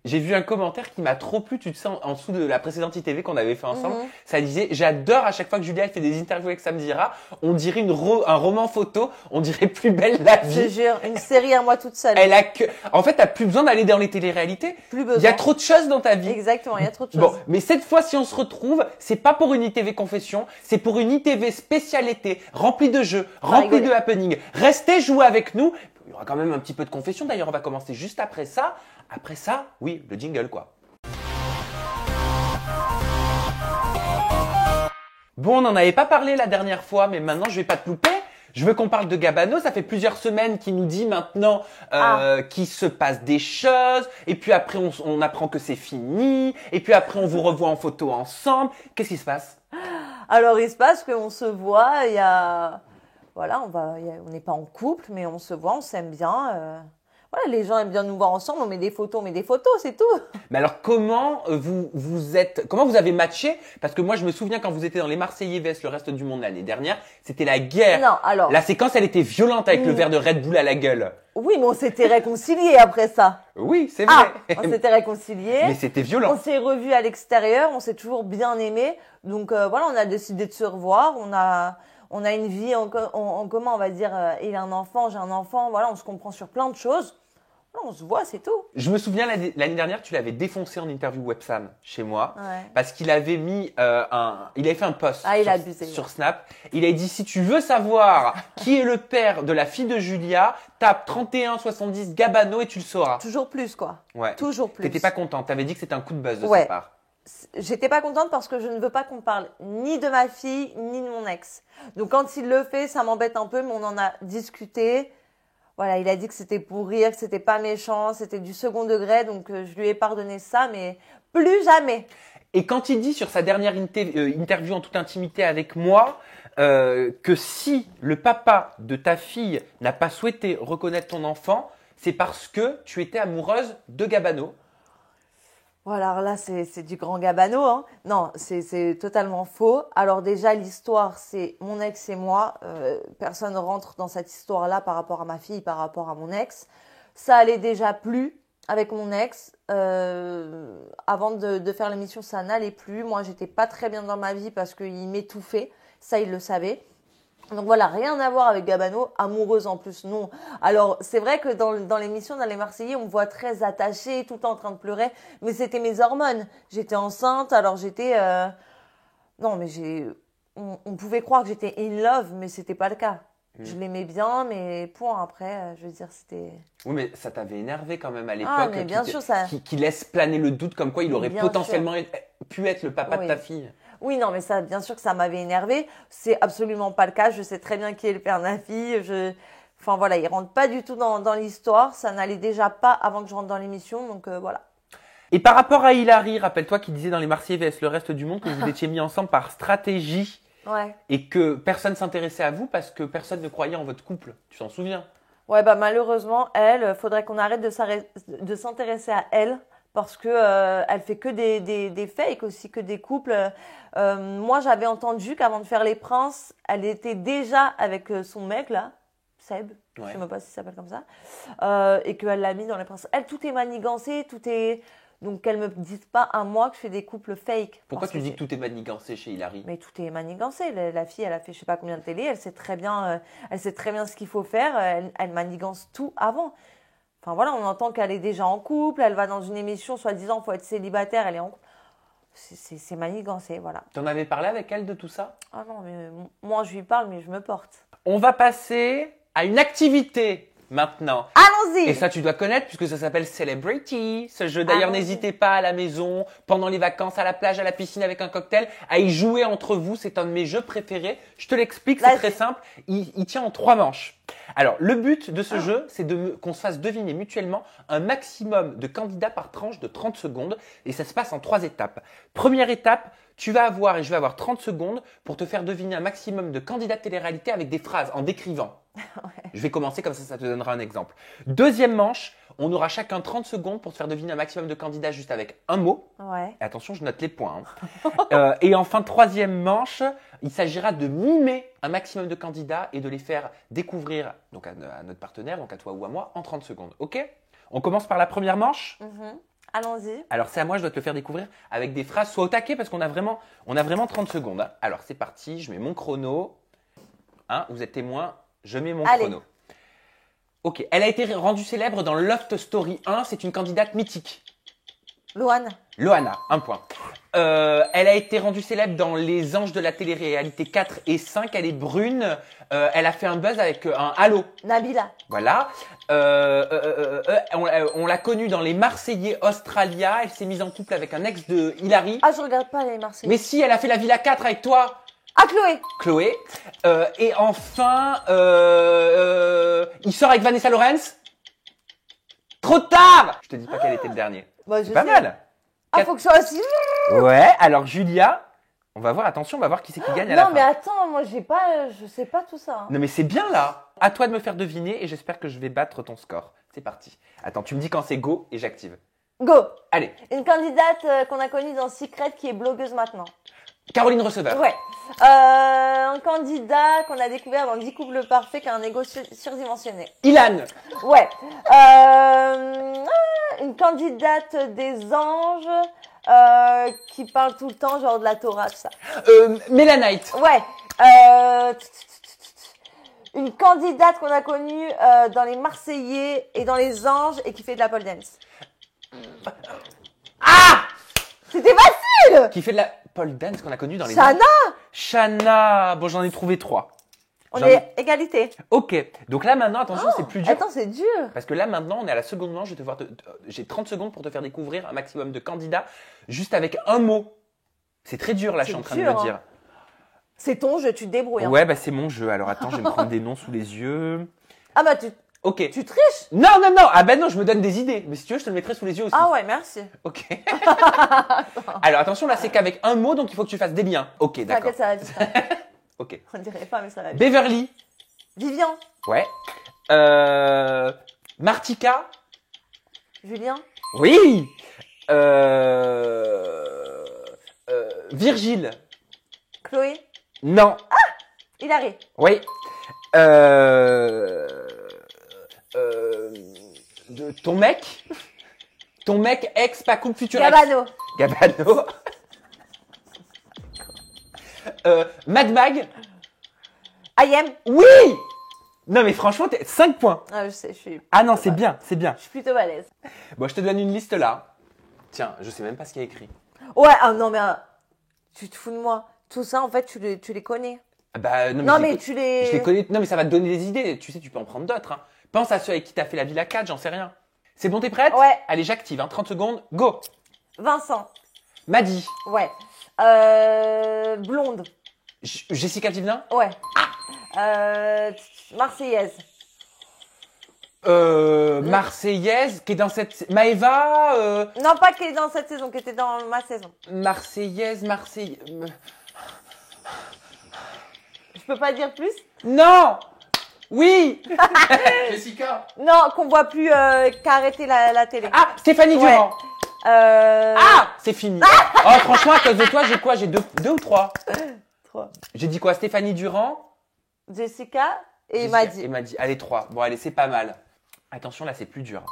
J'ai vu un commentaire qui m'a trop plu, tu te sais, en dessous de la précédente ITV qu'on avait fait ensemble. Ça disait, j'adore à chaque fois que Julia elle fait des interviews avec Samzira, on dirait un roman photo, on dirait Plus belle la Je te vie. jure, une série à moi toute seule. En fait, t'as plus besoin d'aller dans les téléréalités. Plus besoin. Il y a trop de choses dans ta vie. Exactement, il y a trop de choses. Bon, mais cette fois, si on se retrouve, c'est pas pour une ITV confession, c'est pour une ITV spécialité, remplie de jeux, remplie de happenings. Restez jouer avec nous. Il y aura quand même un petit peu de confession. D'ailleurs, on va commencer juste après ça. Après ça, oui, le jingle, quoi. Bon, on n'en avait pas parlé la dernière fois, mais maintenant, je vais pas te louper. Je veux qu'on parle de Gabano. Ça fait plusieurs semaines qu'il nous dit maintenant qu'il se passe des choses. Et puis après, on apprend que c'est fini. Et puis après, on vous revoit en photo ensemble. Qu'est-ce qui se passe? Alors, il se passe qu'on se voit, il y a... Voilà, on n'est pas en couple, mais on se voit, on s'aime bien. Voilà, les gens aiment bien nous voir ensemble, on met des photos, c'est tout. Mais alors, comment comment vous avez matché? Parce que moi, je me souviens quand vous étiez dans les Marseillais vs le reste du monde l'année dernière, c'était la guerre. Non, alors. La séquence, elle était violente avec le verre de Red Bull à la gueule. Oui, mais on s'était réconciliés après ça. Oui, c'est vrai. On s'était réconciliés. Mais c'était violent. On s'est revus à l'extérieur, on s'est toujours bien aimés. Donc voilà, on a décidé de se revoir. On a une vie en commun, on va dire. Il a un enfant, j'ai un enfant. Voilà, on se comprend sur plein de choses. On se voit, c'est tout. Je me souviens l'année dernière, tu l'avais défoncé en interview Websam chez moi, Ouais. parce qu'il avait mis il avait fait un post sur Snap. Il a dit si tu veux savoir qui est le père de la fille de Julia, tape 3170 Gabano et tu le sauras. Toujours plus quoi. Ouais. Toujours plus. T'étais pas contente. T'avais dit que c'était un coup de buzz de sa part. J'étais pas contente parce que je ne veux pas qu'on parle ni de ma fille ni de mon ex. Donc quand il le fait, ça m'embête un peu, mais on en a discuté. Voilà, il a dit que c'était pour rire, que c'était pas méchant, c'était du second degré, donc je lui ai pardonné ça, mais plus jamais. Et quand il dit sur sa dernière interview en toute intimité avec moi que si le papa de ta fille n'a pas souhaité reconnaître ton enfant, c'est parce que tu étais amoureuse de Gabano. Voilà, alors là, c'est du grand Gabano. Hein. Non, c'est totalement faux. Alors déjà, l'histoire, c'est mon ex et moi. Personne ne rentre dans cette histoire-là par rapport à ma fille, par rapport à mon ex. Ça allait déjà plus avec mon ex. Avant de faire l'émission, ça n'allait plus. Moi, j'étais pas très bien dans ma vie parce qu'il m'étouffait. Ça, il le savait. Donc voilà, rien à voir avec Gabano, amoureuse en plus, non. Alors, c'est vrai que dans l'émission, dans les Marseillais, on me voit très attachée, tout le temps en train de pleurer, mais c'était mes hormones. J'étais enceinte, alors j'étais... Non, mais on pouvait croire que j'étais in love, mais c'était pas le cas. Je l'aimais bien, mais point après, je veux dire, c'était... Oui, mais ça t'avait énervé quand même à l'époque. Ah, mais bien sûr, ça... Qui laisse planer le doute comme quoi il aurait potentiellement pu être le papa de ta fille. Oui, non, mais ça, bien sûr que ça m'avait énervé. C'est absolument pas le cas. Je sais très bien qui est le père de ma fille. Enfin voilà, il rentre pas du tout dans l'histoire. Ça n'allait déjà pas avant que je rentre dans l'émission. Donc voilà. Et par rapport à Hilary, rappelle-toi qu'il disait dans les Marseillais vs le reste du monde que vous étiez mis ensemble par stratégie. Ouais. Et que personne s'intéressait à vous parce que personne ne croyait en votre couple. Tu t'en souviens? Ouais, bah malheureusement, faudrait qu'on arrête de s'intéresser à elle. Parce que elle fait que des fakes aussi, que des couples. Moi, j'avais entendu qu'avant de faire Les Princes, elle était déjà avec son mec là, Seb, je sais même pas s'il s'appelle comme ça, et qu'elle l'a mis dans Les Princes. Elle, tout est manigancé, tout est... Donc qu'elle me dise pas à moi que je fais des couples fake. Pourquoi tu dis que tout est manigancé chez Hilary? Mais tout est manigancé. La fille, elle a fait je sais pas combien de télé, elle sait très bien ce qu'il faut faire. Elle manigance tout avant. Enfin voilà, on entend qu'elle est déjà en couple, elle va dans une émission, soi-disant, faut être célibataire, elle est en couple. C'est manigancé, voilà. T'en avais parlé avec elle de tout ça? Ah non, mais moi je lui parle, mais je me porte. On va passer à une activité maintenant. Allons-y! Et ça, tu dois connaître puisque ça s'appelle Celebrity. Ce jeu, d'ailleurs, n'hésitez pas à la maison, pendant les vacances, à la plage, à la piscine avec un cocktail, à y jouer entre vous. C'est un de mes jeux préférés. Je te l'explique, c'est très simple. Il tient en 3 manches. Alors, le but de ce jeu, c'est qu'on se fasse deviner mutuellement un maximum de candidats par tranche de 30 secondes. Et ça se passe en 3 étapes. Première étape, tu vas avoir et je vais avoir 30 secondes pour te faire deviner un maximum de candidats de télé-réalité avec des phrases en décrivant. Ouais. Je vais commencer comme ça te donnera un exemple. Deuxième manche, on aura chacun 30 secondes pour te faire deviner un maximum de candidats juste avec un mot. Ouais. Et attention, je note les points. Et enfin, troisième manche, il s'agira de mimer un maximum de candidats et de les faire découvrir donc à notre partenaire, donc à toi ou à moi, en 30 secondes. Ok? On commence par la première manche? Allons-y. Alors, c'est à moi, je dois te le faire découvrir avec des phrases. Sois au taquet parce qu'on a vraiment 30 secondes. Hein. Alors, c'est parti, je mets mon chrono. Hein, vous êtes témoin, je mets mon chrono. Ok, elle a été rendue célèbre dans Loft Story 1, c'est une candidate mythique. Loana, 1 point. Elle a été rendue célèbre dans Les Anges de la télé-réalité 4 et 5, elle est brune, elle a fait un buzz avec un halo. Nabila. Voilà. On l'a connue dans Les Marseillais Australia, elle s'est mise en couple avec un ex de Hilary. Ah, je regarde pas les Marseillais. Mais si, elle a fait la Villa 4 avec toi. Ah, Chloé. Chloé. Et enfin, il sort avec Vanessa Lawrence. Trop tard. Je te dis pas quel était le dernier. Bah, c'est pas mal. Ah, faut que je sois aussi. Ouais, alors Julia, on va voir, attention, on va voir qui c'est qui gagne à la fin. Non, mais attends, moi je sais pas tout ça. Hein. Non, mais c'est bien là. À toi de me faire deviner et j'espère que je vais battre ton score. C'est parti. Attends, tu me dis quand c'est go et j'active. Go. Allez. Une candidate qu'on a connue dans Secret qui est blogueuse maintenant. Caroline Receveur. Ouais. Un candidat qu'on a découvert dans 10 couples parfaits qui a un ego surdimensionné. Ilan. Ouais. Une candidate des anges qui parle tout le temps, genre de la Torah, tout ça. Mélanite. Ouais. Une candidate qu'on a connue dans les Marseillais et dans les Anges et qui fait de la pole dance. Ah! C'était facile! Qui fait de la pole dance qu'on a connue dans les... Shana! Shana. Bon, j'en ai trouvé 3. On est égalité. Ok. Donc là, maintenant, attention, c'est plus dur. Attends, c'est dur. Parce que là, maintenant, on est à la seconde manche. J'ai 30 secondes pour te faire découvrir un maximum de candidats juste avec un mot. C'est très dur, là, je suis en train de me dire. C'est ton jeu, tu te débrouilles. Ouais, bah c'est mon jeu. Alors attends, je vais me prendre des noms sous les yeux. Ah bah Ok. Tu triches? Non. Ah ben non, je me donne des idées. Mais si tu veux, je te le mettrai sous les yeux aussi. Ah ouais, merci. Ok. Alors attention, là, c'est qu'avec un mot, donc il faut que tu fasses des liens. Ok, d'accord. T'inquiète, ça va vite. Ok. On dirait pas, mais ça va vite. Beverly. Vivian. Ouais. Martika. Julien. Oui. Virgile. Chloé. Non. Hilary. Oui. Ton mec. Ton mec ex, pas couple, futur ex. Gabano. Mad Mag. Ayem. Oui. Non mais franchement, 5 points. Ah, je sais, je suis. Ah non, c'est bien, c'est bien. Je suis plutôt balèze. Bon, je te donne une liste là. Tiens, je sais même pas ce qu'il y a écrit. Ouais, ah non, mais tu te fous de moi. Tout ça, en fait, tu les connais. Bah non, Non, mais tu les. Je les connais. Non, mais ça va te donner des idées. Tu sais, tu peux en prendre d'autres. Hein. Pense à ceux avec qui t'as fait la Villa 4, j'en sais rien. C'est bon, t'es prête? Ouais. Allez, j'active. Hein, 30 secondes. Go. Vincent. Maddy. Ouais. Blonde. Jessica Divelin. Ouais. Marseillaise. Marseillaise, qui est dans cette... Maëva. Non, pas qui est dans cette saison, qui était dans ma saison. Marseillaise. Je peux pas dire plus? Non. Oui. Jessica. Non, qu'on voit plus, qu'a arrêté la télé. Ah, Stéphanie Durand. Ah, c'est fini. Oh, franchement, à cause de toi, j'ai quoi? J'ai deux ou 3? 3. J'ai dit quoi? Stéphanie Durand. Jessica et Jessica Maddy. Allez, 3. Bon, allez, c'est pas mal. Attention, là, c'est plus dur.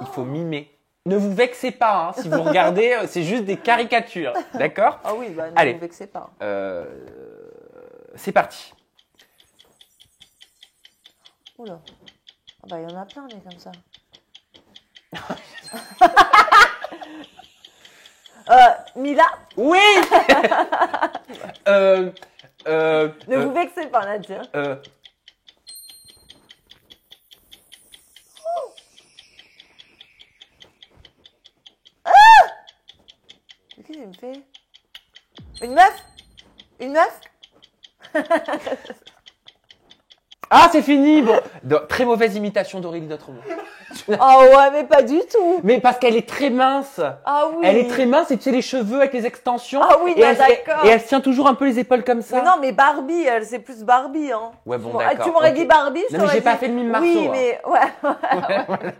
Il faut mimer. Ne vous vexez pas, hein. Si vous regardez, c'est juste des caricatures. D'accord? Ah oui, bah, ne allez. vous vexez pas. C'est parti. Oula. Ah bah, il y en a plein, des comme ça. Mila? Oui. Ne vous vexez pas, Nadia. Qu'est-ce qu'il me fait? Une meuf? Une meuf? Ah, c'est fini. Bon, très mauvaise imitation d'Aurélie d'Autremont. Ah ouais, mais pas du tout. Mais parce qu'elle est très mince. Ah oui. Elle est très mince et tu sais les cheveux avec les extensions. Ah oui, bah, d'accord. Et elle se tient toujours un peu les épaules comme ça. Mais non, mais Barbie, elle, c'est plus Barbie, hein. Ouais, bon, d'accord. Tu m'aurais Ok. dit Barbie, je Non, mais j'ai t'aurais pas dit- fait le mime Marceau. Oui, hein. mais ouais. Voilà.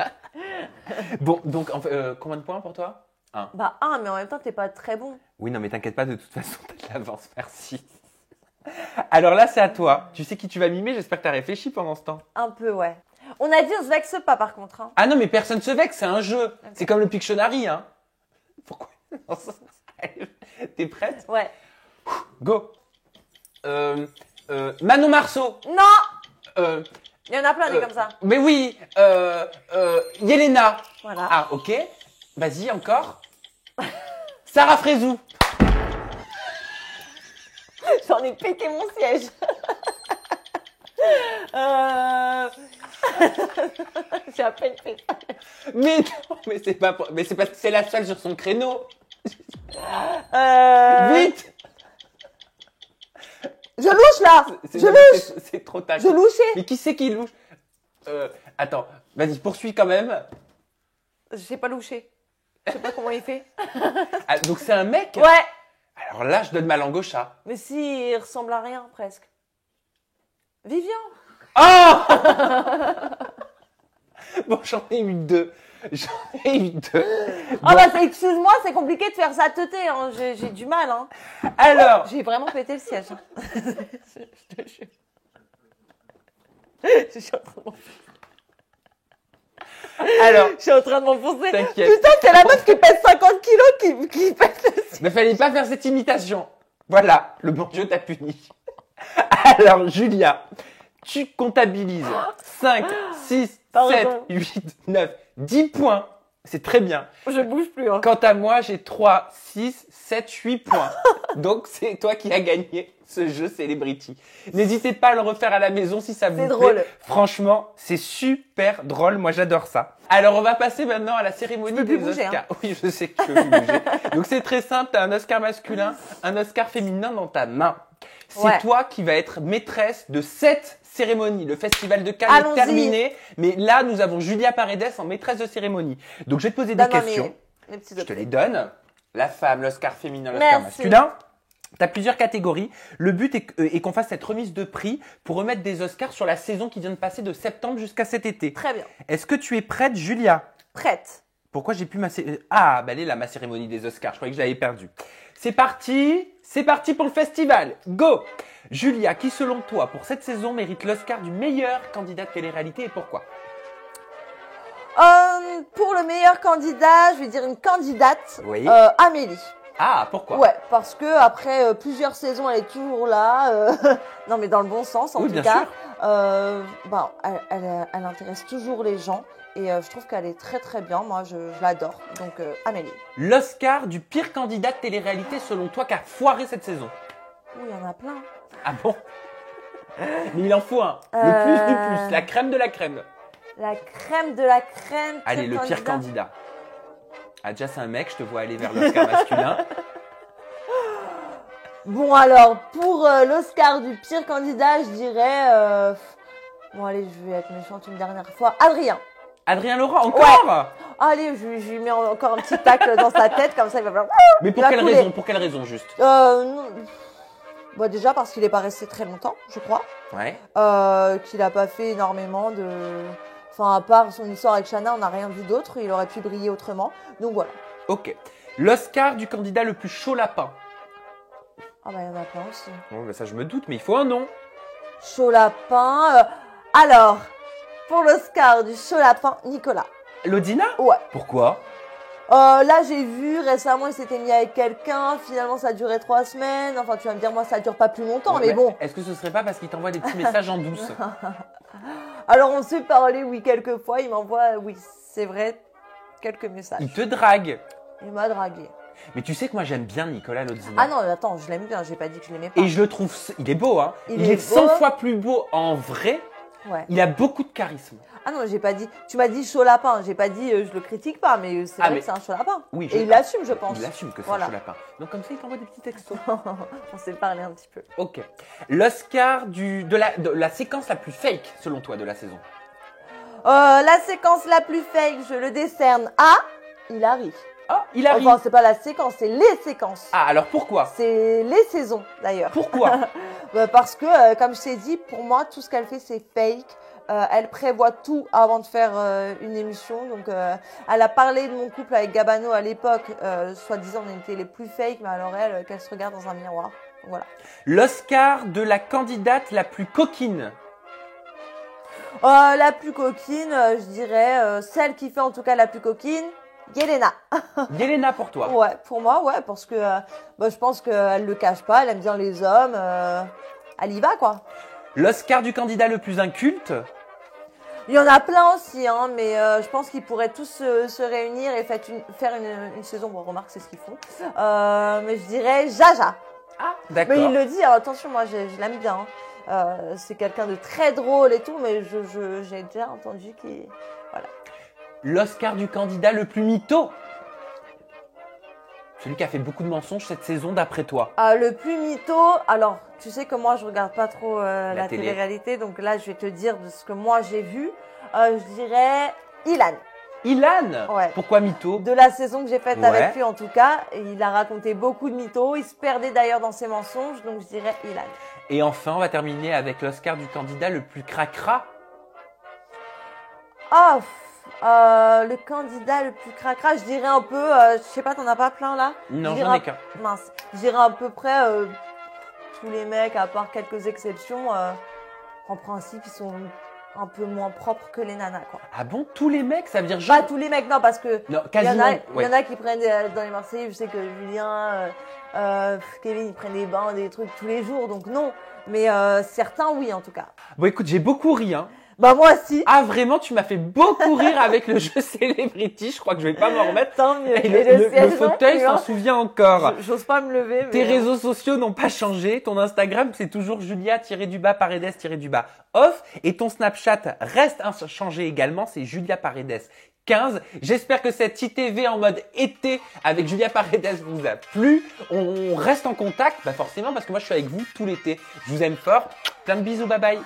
Bon, donc, combien de points pour toi? 1. Bah, mais en même temps, t'es pas très bon. Oui, non, mais t'inquiète pas, de toute façon, t'as de l'avance, merci. Alors là, c'est à toi. Tu sais qui tu vas mimer? J'espère que t'as réfléchi pendant ce temps. Un peu, ouais. On a dit on se vexe pas par contre. Hein. Ah non, mais personne se vexe, c'est un jeu. Okay. C'est comme le Pictionary, hein. Pourquoi? T'es prête? Ouais. Go. Manon Marceau. Non. Il y en a plein des comme ça. Mais oui. Yelena. Voilà. Ah, ok. Vas-y, encore. Sarah Frézou. J'en ai pété mon siège. J'ai à peine fait ça. Mais non, mais c'est pas que c'est la seule sur son créneau. Vite. Je louche là. Je louche. C'est trop tard. Je louchais. Mais qui c'est qui louche? Attends, vas-y, poursuis quand même. J'ai pas louché. Je sais pas comment il fait. Ah, donc c'est un mec? Ouais. Alors là, je donne ma langue au chat. Mais si, il ressemble à rien presque. Vivian. Oh. Bon, j'en ai eu deux. Ah bah excuse-moi, c'est compliqué de faire ça teuté, hein. J'ai du mal. Hein. Alors. J'ai vraiment pété le siège. Hein. Je te jure. Je suis en train de m'enfoncer. Alors. Je suis en train de m'enfoncer. T'inquiète. Putain, c'est la meuf qui pèse 50 kilos qui pèse le siège. Mais fallait pas faire cette imitation. Voilà, le bon Dieu t'a puni. Alors, Julia, tu comptabilises 5, 6, Pardon. 7, 8, 9, 10 points. C'est très bien. Je bouge plus. Hein. Quant à moi, j'ai 3, 6, 7, 8 points. Donc, c'est toi qui as gagné ce jeu Celebrity. N'hésitez pas à le refaire à la maison si ça vous plaît. C'est drôle. Franchement, c'est super drôle. Moi, j'adore ça. Alors, on va passer maintenant à la cérémonie des bouger, Oscars. hein. Oui, je sais que tu peux plus bouger. Donc, c'est très simple. Tu as un Oscar masculin, un Oscar féminin dans ta main. C'est toi qui vas être maîtresse de cette cérémonie. Le festival de Cannes est terminé, mais là, nous avons Julia Paredes en maîtresse de cérémonie. Donc, je vais te poser des questions. Je te les donne. La femme, l'Oscar féminin, l'Oscar masculin. Tu as plusieurs catégories. Le but est qu'on fasse cette remise de prix pour remettre des Oscars sur la saison qui vient de passer de septembre jusqu'à cet été. Très bien. Est-ce que tu es prête, Julia? Prête. Pourquoi j'ai plus ma cérémonie? Ah, bah elle est là, ma cérémonie des Oscars. Je croyais que je l'avais perdue. C'est parti. C'est parti pour le festival. Go! Julia, qui selon toi, pour cette saison, mérite l'Oscar du meilleur candidat de télé-réalité et pourquoi? Pour le meilleur candidat, je vais dire une candidate. Oui. Amélie. Ah, pourquoi? Ouais, parce que après plusieurs saisons, elle est toujours là. Non, mais dans le bon sens, en tout cas. Elle intéresse toujours les gens. Et je trouve qu'elle est très très bien. Moi, je l'adore. Donc, Amélie. L'Oscar du pire candidat de télé-réalité selon toi qui a foiré cette saison? Oui, il y en a plein. Ah bon? Mais il en faut un. Le plus du plus. La crème de la crème. La crème de la crème. Allez, le pire candidat. Ah, déjà, c'est un mec. Je te vois aller vers l'Oscar masculin. Bon, alors, pour l'Oscar du pire candidat, je dirais... Bon, allez, je vais être méchante une dernière fois. Adrien. Adrien Laurent, encore? Ouais. Allez, je lui mets encore un petit tacle dans sa tête, comme ça il va falloir... Mais pour quelle raison? Pour quelle raison, juste? Bah déjà parce qu'il n'est pas resté très longtemps, je crois. Ouais. Qu'il n'a pas fait énormément de... Enfin, à part son histoire avec Shanna, on n'a rien vu d'autre. Il aurait pu briller autrement. Donc voilà. Ok. L'Oscar du candidat le plus chaud lapin. Ah bah il y en a plein aussi. Bon, bah ça je me doute, mais il faut un nom. Chaud lapin. Alors, pour l'Oscar du chaud lapin, Nicolas. Lodina? Ouais. Pourquoi? Là, j'ai vu récemment, il s'était mis avec quelqu'un. Finalement, ça a duré 3 semaines. Enfin, tu vas me dire, moi, ça dure pas plus longtemps, ouais, mais bon. Est-ce que ce serait pas parce qu'il t'envoie des petits messages en douce? Alors, on s'est parlé, oui, quelques fois. Il m'envoie, oui, c'est vrai, quelques messages. Il te drague? Il m'a dragué. Mais tu sais que moi, j'aime bien Nicolas Lodina. Ah non, attends, je l'aime bien. J'ai pas dit que je l'aimais pas. Et je le trouve, il est beau, hein. Il est beau. 100 fois plus beau en vrai. Ouais. Il a beaucoup de charisme. Ah non, j'ai pas dit. Tu m'as dit chaud lapin. J'ai pas dit je le critique pas, mais c'est vrai que c'est un chaud lapin. Oui. Et il l'assume, je pense. Il l'assume que c'est un chaud lapin. Donc comme ça, il t'envoie des petits textos. On s'est parlé un petit peu. Ok. L'Oscar de la séquence la plus fake selon toi de la saison. La séquence la plus fake, je le décerne à Hilary. Ah, Hilary. Enfin, c'est pas la séquence, c'est les séquences. Ah, alors pourquoi? C'est les saisons, d'ailleurs. Pourquoi? Parce que, comme je t'ai dit, pour moi, tout ce qu'elle fait, c'est fake. Elle prévoit tout avant de faire une émission. Donc, elle a parlé de mon couple avec Gabano à l'époque. Soi-disant, on était les plus fake, mais alors elle, qu'elle se regarde dans un miroir. Donc, voilà. L'Oscar de la candidate la plus coquine. La plus coquine, je dirais, celle qui fait en tout cas la plus coquine, Yelena. Yelena pour toi. Ouais, pour moi, ouais, parce que je pense qu'elle le cache pas, elle aime bien les hommes, elle y va quoi. L'Oscar du candidat le plus inculte. Il y en a plein aussi, hein, mais je pense qu'ils pourraient tous se réunir et faire une saison. Bon, remarque, c'est ce qu'ils font. Mais je dirais Jaja. Ah, d'accord. Mais il le dit, alors, attention, moi je l'aime bien. C'est quelqu'un de très drôle et tout, mais j'ai déjà entendu qu'il... Voilà. L'Oscar du candidat le plus mytho. Celui qui a fait beaucoup de mensonges cette saison d'après toi. Le plus mytho, alors tu sais que moi je regarde pas trop la télé-réalité, donc là je vais te dire de ce que moi j'ai vu. Je dirais Ilan. Ilan. Ouais. Pourquoi mytho? De la saison que j'ai faite avec lui en tout cas, il a raconté beaucoup de mythos, il se perdait d'ailleurs dans ses mensonges, donc je dirais Ilan. Et enfin on va terminer avec l'Oscar du candidat le plus cracra. Le candidat le plus cracra, je dirais un peu, je sais pas, t'en as pas plein là? Non, j'en ai qu'un. Mince, je dirais à peu près tous les mecs, à part quelques exceptions, en principe, ils sont un peu moins propres que les nanas, quoi. Ah bon, tous les mecs, ça veut dire genre... Pas tous les mecs, non, parce que non, quasiment, il y en a qui prennent dans les Marseillais, je sais que Julien, Kevin, ils prennent des bains, des trucs tous les jours, donc non. Mais certains, oui, en tout cas. Bon, écoute, j'ai beaucoup ri, hein. Bah moi aussi. Ah vraiment, tu m'as fait beaucoup rire avec le jeu Celebrity. Je crois que je vais pas m'en remettre. Tant mieux. Et le fauteuil s'en souvient encore. J'ose pas me lever. Mais tes réseaux sociaux n'ont pas changé. Ton Instagram, c'est toujours Julia-Paredes-off. Et ton Snapchat reste inchangé également. C'est Julia Paredes 15. J'espère que cette ITV en mode été avec Julia Paredes vous a plu. On reste en contact, bah forcément, parce que moi je suis avec vous tout l'été. Je vous aime fort. Plein de bisous, bye bye.